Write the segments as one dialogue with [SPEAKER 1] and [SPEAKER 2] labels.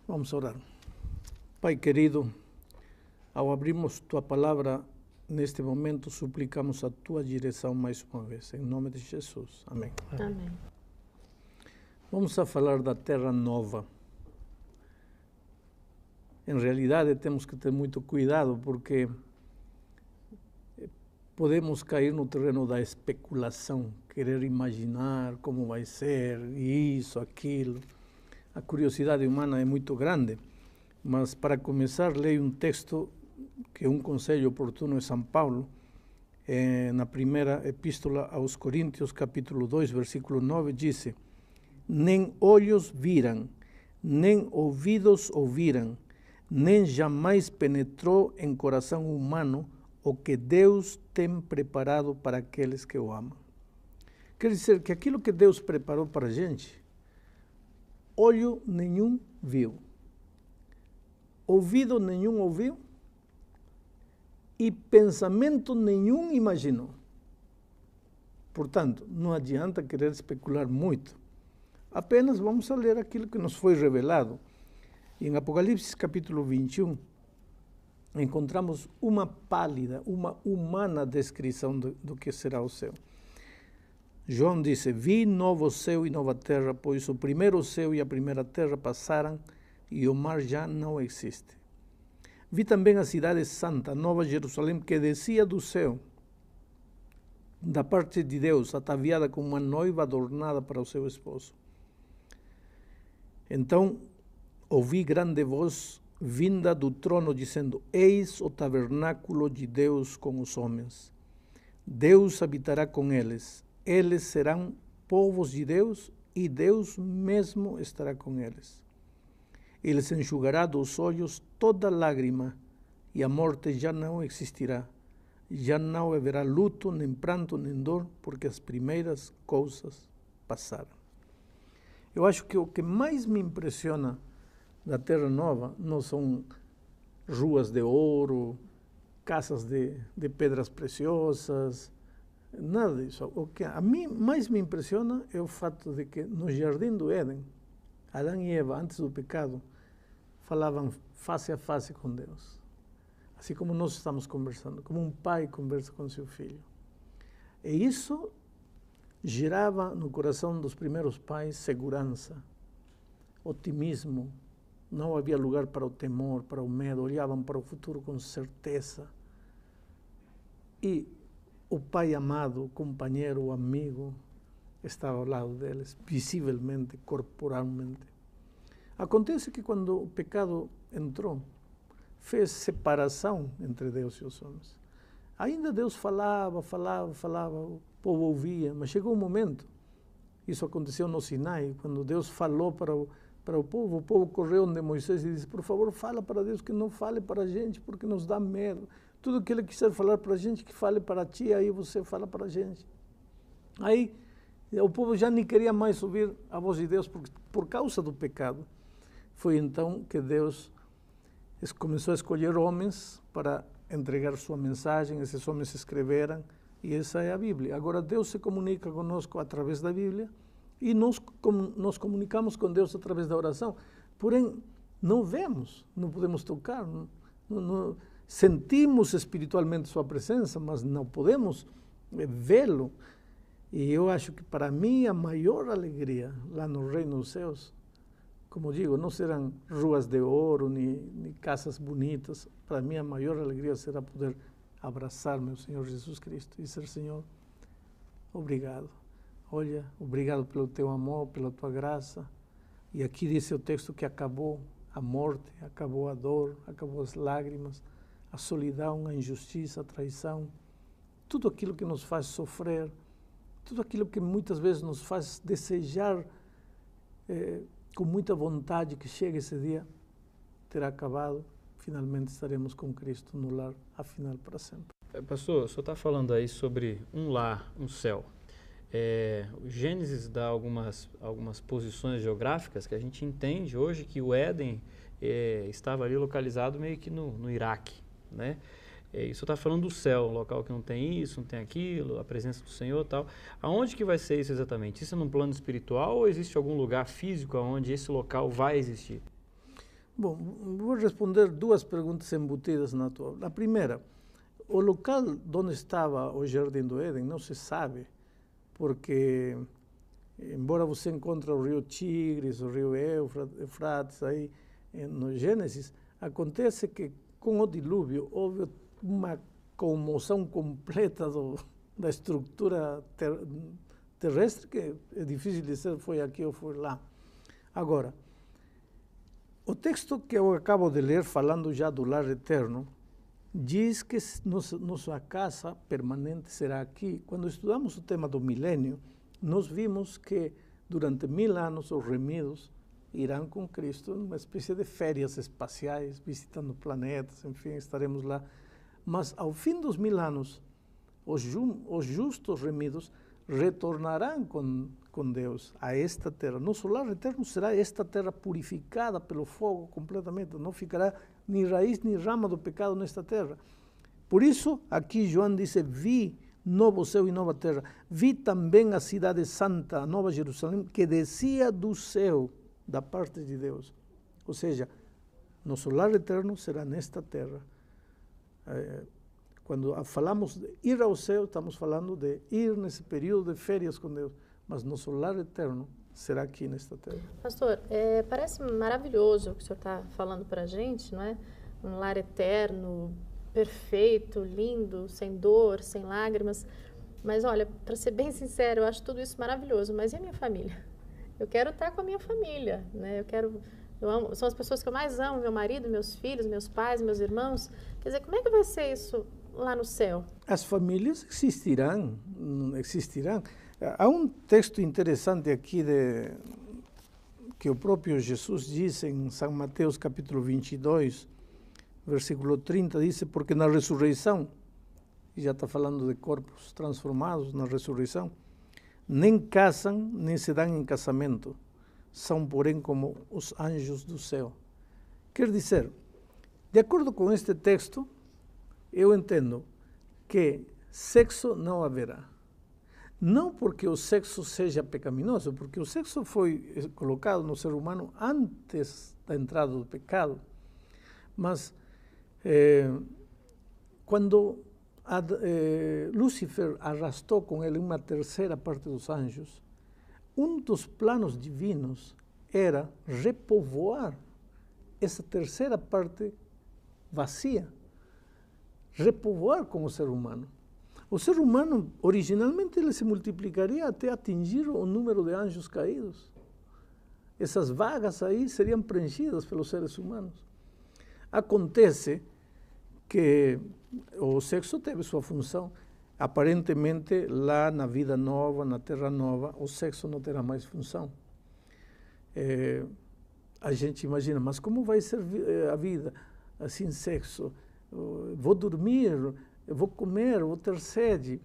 [SPEAKER 1] Vamos orar. Pai querido, ao abrirmos Tua Palavra neste momento, suplicamos a Tua direção mais uma vez, em nome de Jesus. Amém.
[SPEAKER 2] Amém.
[SPEAKER 1] Vamos a falar da Terra Nova. Em realidade, temos que ter muito cuidado, porque podemos cair no terreno da especulação, querer imaginar como vai ser, isso, aquilo. A curiosidade humana é muito grande, mas para começar, leio um texto que é um conselho oportuno de São Paulo, na primeira epístola aos Coríntios, capítulo 2, versículo 9, diz: nem olhos viram, nem ouvidos ouviram, nem jamais penetrou em coração humano o que Deus tem preparado para aqueles que o amam. Quer dizer que aquilo que Deus preparou para a gente, olho nenhum viu, ouvido nenhum ouviu e pensamento nenhum imaginou. Portanto, não adianta querer especular muito. Apenas vamos a ler aquilo que nos foi revelado. Em Apocalipse capítulo 21, encontramos uma pálida, uma humana descrição do que será o céu. João disse: vi novo céu e nova terra, pois o primeiro céu e a primeira terra passaram e o mar já não existe. Vi também a cidade santa, Nova Jerusalém, que descia do céu, da parte de Deus, ataviada como uma noiva adornada para o seu esposo. Então ouvi grande voz vinda do trono, dizendo: eis o tabernáculo de Deus com os homens. Deus habitará com eles. Eles serão povos de Deus e Deus mesmo estará com eles. Ele se enxugará dos olhos toda lágrima e a morte já não existirá. Já não haverá luto, nem pranto, nem dor, porque as primeiras coisas passaram. Eu acho que o que mais me impressiona da Terra Nova não são ruas de ouro, casas de pedras preciosas, nada disso. O que a mim mais me impressiona é o fato de que no Jardim do Éden, Adão e Eva, antes do pecado, falavam face a face com Deus. Assim como nós estamos conversando, como um pai conversa com seu filho. E isso gerava no coração dos primeiros pais segurança, otimismo. Não havia lugar para o temor, para o medo. Olhavam para o futuro com certeza. E o pai amado, o companheiro, o amigo, estava ao lado deles, visivelmente, corporalmente. Acontece que quando o pecado entrou, fez separação entre Deus e os homens. Ainda Deus falava, o povo ouvia, mas chegou um momento, isso aconteceu no Sinai, quando Deus falou para o povo correu onde Moisés e disse: por favor, fala para Deus, que não fale para a gente, porque nos dá medo. Tudo que ele quiser falar para a gente, que fale para ti, aí você fala para a gente. Aí o povo já nem queria mais ouvir a voz de Deus por causa do pecado. Foi então que Deus começou a escolher homens para entregar sua mensagem. Esses homens escreveram, e essa é a Bíblia. Agora Deus se comunica conosco através da Bíblia e nós nos comunicamos com Deus através da oração. Porém, não vemos, não podemos tocar, não sentimos espiritualmente sua presença, mas não podemos vê-lo. E eu acho que para mim a maior alegria lá no Reino dos Céus, como digo, não serão ruas de ouro, nem casas bonitas. Para mim a maior alegria será poder abraçar meu Senhor Jesus Cristo e dizer: Senhor, obrigado. Olha, obrigado pelo teu amor, pela tua graça. E aqui diz o texto que acabou a morte, acabou a dor, acabou as lágrimas, a solidão, a injustiça, a traição, tudo aquilo que nos faz sofrer, tudo aquilo que muitas vezes nos faz desejar com muita vontade que chegue esse dia, terá acabado. Finalmente estaremos com Cristo no lar, afinal, para sempre.
[SPEAKER 3] Pastor, o senhor está falando aí sobre um lar, um céu. O Gênesis dá algumas posições geográficas que a gente entende hoje que o Éden estava ali localizado meio que no Iraque, né? Isso está falando do céu, um local que não tem isso, não tem aquilo, a presença do Senhor e tal. Aonde que vai ser isso exatamente? Isso é num plano espiritual ou existe algum lugar físico onde esse local vai existir?
[SPEAKER 1] Bom, vou responder duas perguntas embutidas na tua. A primeira, o local onde estava o Jardim do Éden não se sabe, porque, embora você encontre o rio Tigres, o rio Eufrates aí no Gênesis, acontece que com o dilúvio houve uma comoção completa da estrutura terrestre, que é difícil dizer foi aqui ou foi lá. Agora, o texto que eu acabo de ler, falando já do lar eterno, diz que nossa casa permanente será aqui. Quando estudamos o tema do milênio, nós vimos que durante 1000 anos os remidos irão com Cristo numa espécie de férias espaciais, visitando planetas, enfim, estaremos lá. Mas ao fim dos 1000 anos, os justos remidos retornarão com Deus a esta terra. Nosso lar eterno será esta terra purificada pelo fogo completamente. Não ficará nem raiz nem rama do pecado nesta terra. Por isso, aqui João diz: vi novo céu e nova terra. Vi também a cidade santa, a nova Jerusalém, que descia do céu, da parte de Deus. Ou seja, nosso lar eterno será nesta terra. Quando falamos de ir ao céu, estamos falando de ir nesse período de férias com Deus. Mas nosso lar eterno será aqui nesta terra.
[SPEAKER 2] Pastor, parece maravilhoso o que o senhor está falando para a gente, não é? Um lar eterno, perfeito, lindo, sem dor, sem lágrimas. Mas olha, para ser bem sincero, eu acho tudo isso maravilhoso. Mas e a minha família? Eu quero estar com a minha família, né? Eu amo, são as pessoas que eu mais amo, meu marido, meus filhos, meus pais, meus irmãos. Quer dizer, como é que vai ser isso lá no céu?
[SPEAKER 1] As famílias existirão. Há um texto interessante aqui que o próprio Jesus diz em São Mateus capítulo 22, versículo 30, diz: porque na ressurreição, e já está falando de corpos transformados na ressurreição, nem casam, nem se dão em casamento, são, porém, como os anjos do céu. Quer dizer, de acordo com este texto, eu entendo que sexo não haverá. Não porque o sexo seja pecaminoso, porque o sexo foi colocado no ser humano antes da entrada do pecado. Mas quando Lúcifer arrastou com ele uma terceira parte dos anjos, um dos planos divinos era repovoar essa terceira parte vazia, repovoar com o ser humano. O ser humano, originalmente, ele se multiplicaria até atingir o número de anjos caídos. Essas vagas aí seriam preenchidas pelos seres humanos. Acontece que o sexo teve sua função. Aparentemente, lá na vida nova, na terra nova, o sexo não terá mais função. A gente imagina, mas como vai ser a vida sem sexo? Vou dormir, eu vou comer, vou ter sede.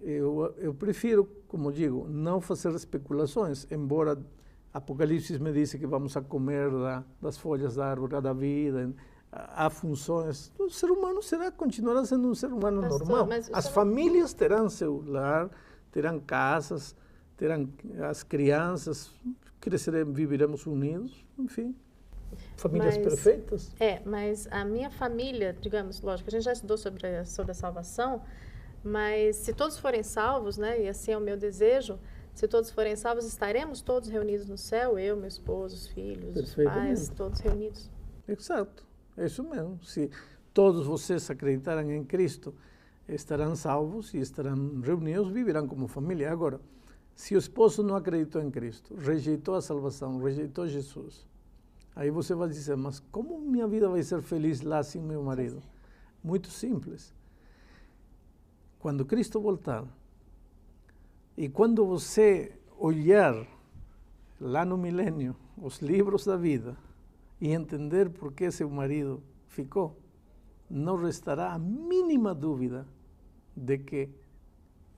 [SPEAKER 1] Eu prefiro, como digo, não fazer especulações, embora Apocalipse me diz que vamos a comer das folhas da árvore da vida. Há funções. O ser humano continuará sendo um ser humano normal. As famílias terão seu lar, terão casas, terão as crianças, cresceremos, viveremos unidos, enfim. Famílias perfeitas.
[SPEAKER 2] Mas a minha família, digamos, lógico, a gente já estudou sobre a salvação, mas se todos forem salvos, né, e assim é o meu desejo, se todos forem salvos, estaremos todos reunidos no céu, eu, meu esposo, os filhos, os pais, todos reunidos.
[SPEAKER 1] Exato, é isso mesmo. Se todos vocês acreditarem em Cristo, estarão salvos e estarão reunidos, viverão como família. Agora, se o esposo não acreditou em Cristo, rejeitou a salvação, rejeitou Jesus, aí você vai dizer, mas como minha vida vai ser feliz lá sem meu marido? Muito simples. Quando Cristo voltar, e quando você olhar lá no milênio os livros da vida e entender por que seu marido ficou, não restará a mínima dúvida de que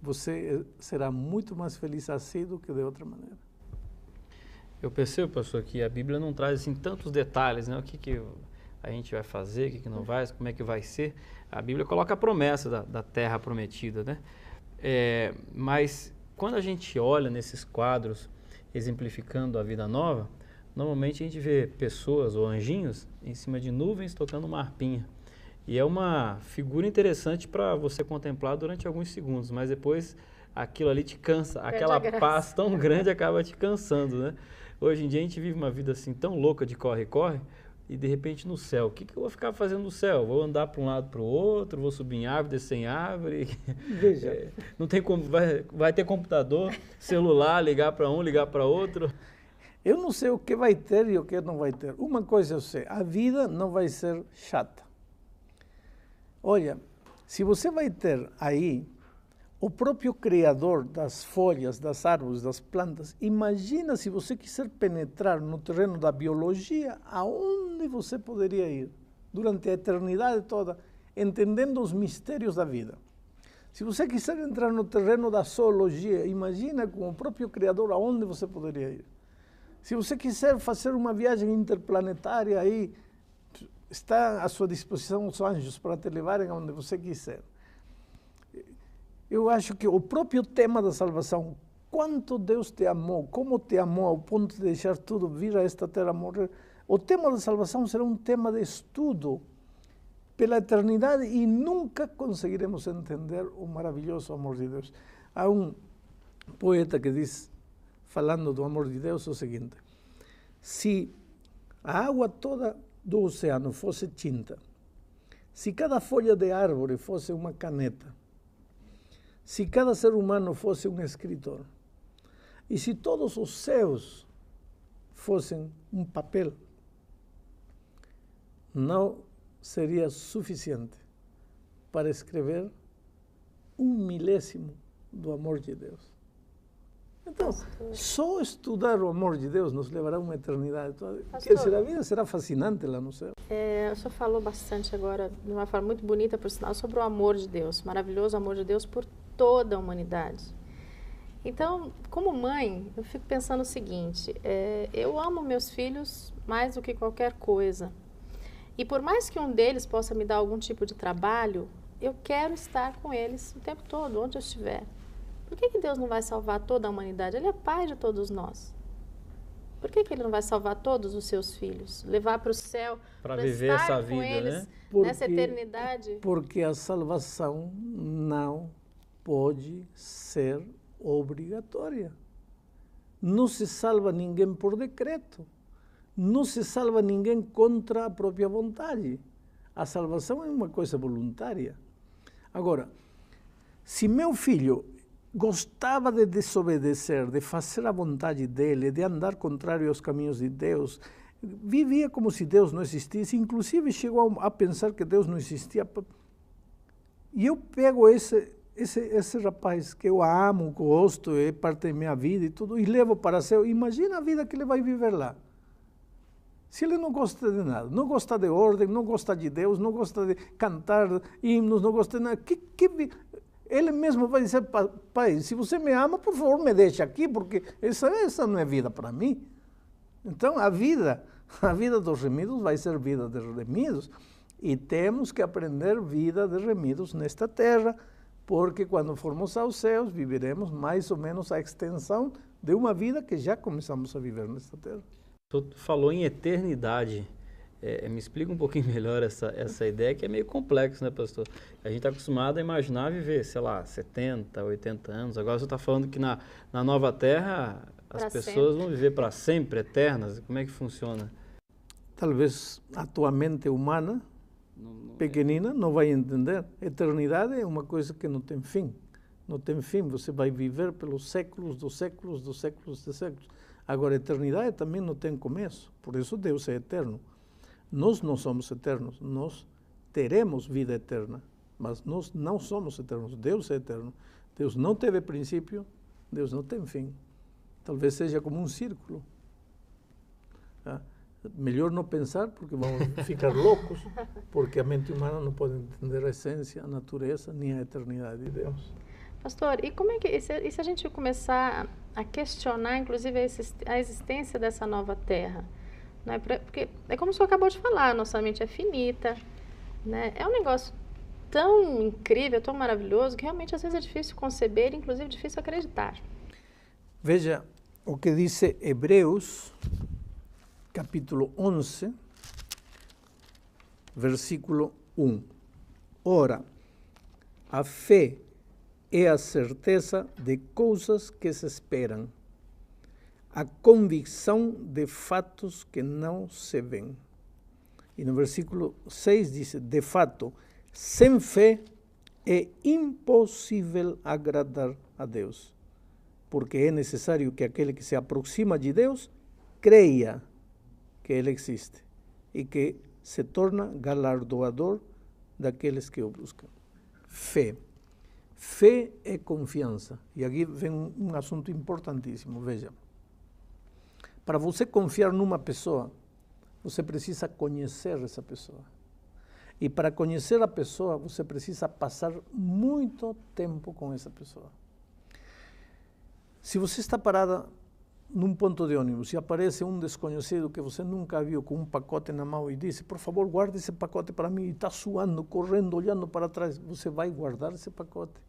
[SPEAKER 1] você será muito mais feliz assim do que de outra maneira.
[SPEAKER 3] Eu percebo, pastor, que a Bíblia não traz assim tantos detalhes, né? O que a gente vai fazer, o que não vai, como é que vai ser. A Bíblia coloca a promessa da terra prometida, né? Mas quando a gente olha nesses quadros exemplificando a vida nova, normalmente a gente vê pessoas ou anjinhos em cima de nuvens tocando uma harpinha. E é uma figura interessante para você contemplar durante alguns segundos, mas depois aquilo ali te cansa, aquela paz tão grande acaba te cansando, né? Hoje em dia a gente vive uma vida assim tão louca de corre-corre, e de repente no céu, o que eu vou ficar fazendo no céu? Vou andar para um lado para o outro, vou subir em árvore, descer em árvore.
[SPEAKER 1] Veja.
[SPEAKER 3] Não tem como, vai ter computador, celular, ligar para um, ligar para outro.
[SPEAKER 1] Eu não sei o que vai ter e o que não vai ter. Uma coisa eu sei, a vida não vai ser chata. Olha, se você vai ter aí o próprio Criador das folhas, das árvores, das plantas, imagina se você quiser penetrar no terreno da biologia, aonde você poderia ir durante a eternidade toda, entendendo os mistérios da vida. Se você quiser entrar no terreno da zoologia, imagina com o próprio Criador aonde você poderia ir. Se você quiser fazer uma viagem interplanetária, aí está à sua disposição os anjos para te levarem aonde você quiser. Eu acho que o próprio tema da salvação, quanto Deus te amou, como te amou ao ponto de deixar tudo, vir a esta terra morrer, o tema da salvação será um tema de estudo pela eternidade e nunca conseguiremos entender o maravilhoso amor de Deus. Há um poeta que diz, falando do amor de Deus, o seguinte: se a água toda do oceano fosse tinta, se cada folha de árvore fosse uma caneta, se cada ser humano fosse um escritor, e se todos os céus fossem um papel, não seria suficiente para escrever 1/1000 do amor de Deus. Então, só estudar o amor de Deus nos levará a uma eternidade toda. A vida será fascinante lá no céu.
[SPEAKER 2] O senhor falou bastante agora, de uma forma muito bonita, por sinal, sobre o amor de Deus, maravilhoso amor de Deus por toda a humanidade. Então, como mãe, eu fico pensando o seguinte, eu amo meus filhos mais do que qualquer coisa. E por mais que um deles possa me dar algum tipo de trabalho, eu quero estar com eles o tempo todo, onde eu estiver. Por que Deus não vai salvar toda a humanidade? Ele é pai de todos nós. Por que Ele não vai salvar todos os seus filhos? Levar para o céu,
[SPEAKER 3] para viver
[SPEAKER 2] estar
[SPEAKER 3] essa
[SPEAKER 2] com
[SPEAKER 3] vida,
[SPEAKER 2] eles,
[SPEAKER 3] né?
[SPEAKER 2] Nessa eternidade?
[SPEAKER 1] Porque a salvação não pode ser obrigatória. Não se salva ninguém por decreto. Não se salva ninguém contra a própria vontade. A salvação é uma coisa voluntária. Agora, se meu filho gostava de desobedecer, de fazer a vontade dele, de andar contrário aos caminhos de Deus, vivia como se Deus não existisse, inclusive chegou a pensar que Deus não existia. E eu pego esse rapaz que eu amo, gosto, é parte da minha vida e tudo, e levo para o céu. Imagina a vida que ele vai viver lá. Se ele não gosta de nada, não gosta de ordem, não gosta de Deus, não gosta de cantar hinos, não gosta de nada, ele mesmo vai dizer: pai, se você me ama, por favor, me deixe aqui, porque essa não é vida para mim. Então, a vida dos remidos vai ser vida de remidos. E temos que aprender vida de remidos nesta terra, porque quando formos aos céus, viveremos mais ou menos a extensão de uma vida que já começamos a viver nesta terra.
[SPEAKER 3] Tu falou em eternidade. Me explica um pouquinho melhor essa ideia, que é meio complexo, né, pastor? A gente está acostumado a imaginar viver, sei lá, 70, 80 anos. Agora você está falando que na nova terra as pessoas vão viver para sempre, eternas. Como é que funciona?
[SPEAKER 1] Talvez a tua mente humana, pequenina, não vai entender. Eternidade é uma coisa que não tem fim. Não tem fim. Você vai viver pelos séculos dos séculos dos séculos dos séculos. Agora, a eternidade também não tem começo. Por isso Deus é eterno. Nós não somos eternos, nós teremos vida eterna, mas nós não somos eternos. Deus é eterno. Deus não teve princípio, Deus não tem fim. Talvez seja como um círculo. Melhor não pensar, porque vamos ficar loucos, porque a mente humana não pode entender a essência, a natureza, nem a eternidade de Deus.
[SPEAKER 2] Pastor, e como é que, e se a gente começar a questionar, inclusive, a existência dessa nova terra? Né? Porque é como o senhor acabou de falar, nossa mente é finita, né? É um negócio tão incrível, tão maravilhoso, que realmente às vezes é difícil conceber, inclusive difícil acreditar.
[SPEAKER 1] Veja o que diz Hebreus, capítulo 11, versículo 1. Ora, a fé é a certeza de coisas que se esperam, a convicção de fatos que não se veem. E no versículo 6 diz, de fato, sem fé é impossível agradar a Deus, porque é necessário que aquele que se aproxima de Deus creia que Ele existe e que se torna galardoador daqueles que o buscam. Fé. Fé é confiança. E aqui vem um assunto importantíssimo, veja. Para você confiar numa pessoa, você precisa conhecer essa pessoa. E para conhecer a pessoa, você precisa passar muito tempo com essa pessoa. Se você está parada num ponto de ônibus e aparece um desconhecido que você nunca viu com um pacote na mão e diz, por favor, guarde esse pacote para mim, e está suando, correndo, olhando para trás, você vai guardar esse pacote?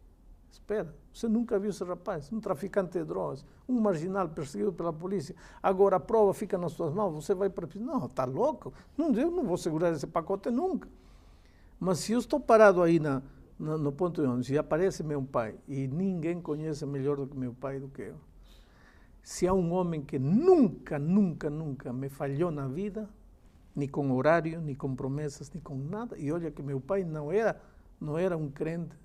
[SPEAKER 1] Espera, você nunca viu esse rapaz, um traficante de drogas, um marginal perseguido pela polícia, agora a prova fica nas suas mãos, você vai para... Não, está louco? Não, eu não vou segurar esse pacote nunca. Mas se eu estou parado aí no ponto de ônibus e aparece meu pai, e ninguém conhece melhor do que meu pai do que eu, se há um homem que nunca me falhou na vida, nem com horário, nem com promessas, nem com nada, e olha que meu pai não era um crente,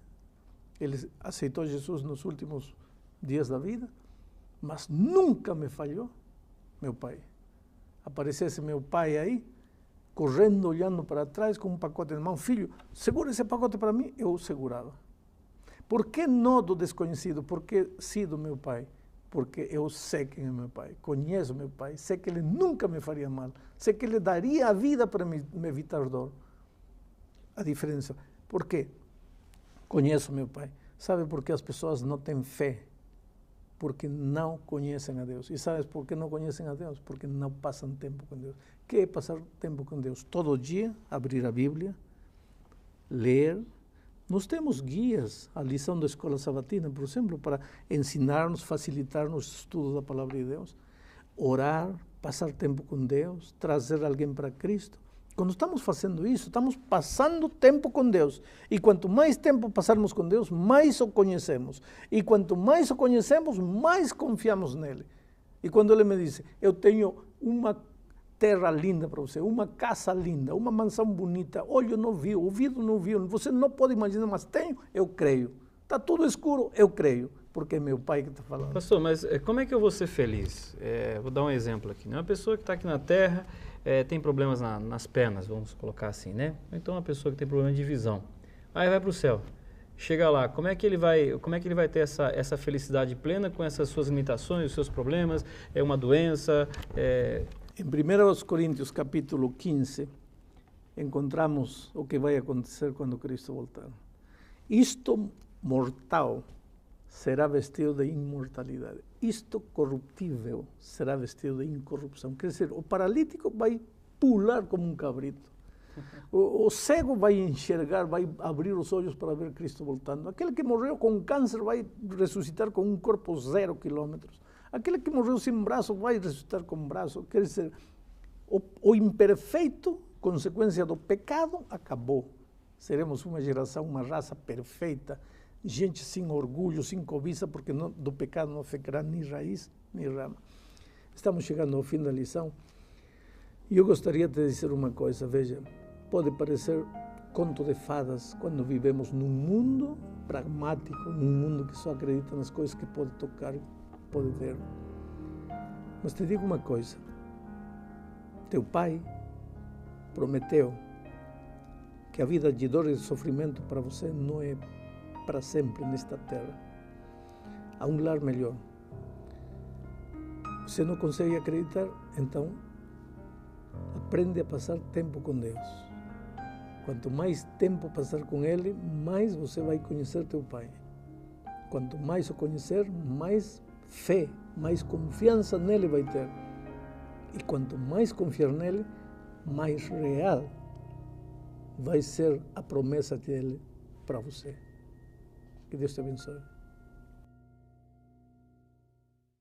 [SPEAKER 1] ele aceitou Jesus nos últimos dias da vida, mas nunca me falhou, meu pai. Aparecesse meu pai aí, correndo, olhando para trás, com um pacote na mão, filho, segura esse pacote para mim, eu segurava. Por que não do desconhecido? Por que sim do meu pai? Porque eu sei quem é meu pai, conheço meu pai, sei que ele nunca me faria mal, sei que ele daria a vida para me evitar dor. A diferença, por quê? Conheço meu pai. Sabe por que as pessoas não têm fé? Porque não conhecem a Deus. E sabes por que não conhecem a Deus? Porque não passam tempo com Deus. O que é passar tempo com Deus? Todo dia, abrir a Bíblia, ler. Nós temos guias, a lição da escola sabatina, por exemplo, para ensinar-nos, facilitar-nos o estudo da palavra de Deus. Orar, passar tempo com Deus, trazer alguém para Cristo. Quando estamos fazendo isso, estamos passando tempo com Deus. E quanto mais tempo passarmos com Deus, mais o conhecemos. E quanto mais o conhecemos, mais confiamos nele. E quando ele me diz, eu tenho uma terra linda para você, uma casa linda, uma mansão bonita, olho não viu, ouvido não viu, você não pode imaginar, mas tenho, eu creio. Está tudo escuro, eu creio, porque é meu pai que está falando.
[SPEAKER 3] Pastor, mas como é que eu vou ser feliz? Vou dar um exemplo aqui. Uma pessoa que está aqui na Terra, tem problemas nas pernas, vamos colocar assim, né? Então uma pessoa que tem problema de visão, aí vai para o céu, chega lá, como é que ele vai ter essa felicidade plena com essas suas limitações, os seus problemas, uma doença?
[SPEAKER 1] Em 1 Coríntios capítulo 15, encontramos o que vai acontecer quando Cristo voltar. Isto mortal será vestido de imortalidade. Isto corruptível será vestido de incorrupção. Quer dizer, o paralítico vai pular como um cabrito. O cego vai enxergar, vai abrir os olhos para ver Cristo voltando. Aquele que morreu com câncer vai ressuscitar com um corpo 0 quilômetros. Aquele que morreu sem braço vai ressuscitar com um braço. Quer dizer, o imperfeito, consequência do pecado, acabou. Seremos uma geração, uma raça perfeita, gente sem orgulho, sem cobiça, porque do pecado não ficará nem raiz, nem rama. Estamos chegando ao fim da lição. E eu gostaria de dizer uma coisa, veja, pode parecer conto de fadas quando vivemos num mundo pragmático, num mundo que só acredita nas coisas que pode tocar, pode ver. Mas te digo uma coisa, teu pai prometeu que a vida de dor e de sofrimento para você não é para sempre nesta terra. Há um lar melhor. Você não consegue acreditar? Então, aprende a passar tempo com Deus. Quanto mais tempo passar com Ele, mais você vai conhecer teu Pai. Quanto mais o conhecer, mais fé, mais confiança nele vai ter. E quanto mais confiar nele, mais real vai ser a promessa dele para você. Que Deus te abençoe.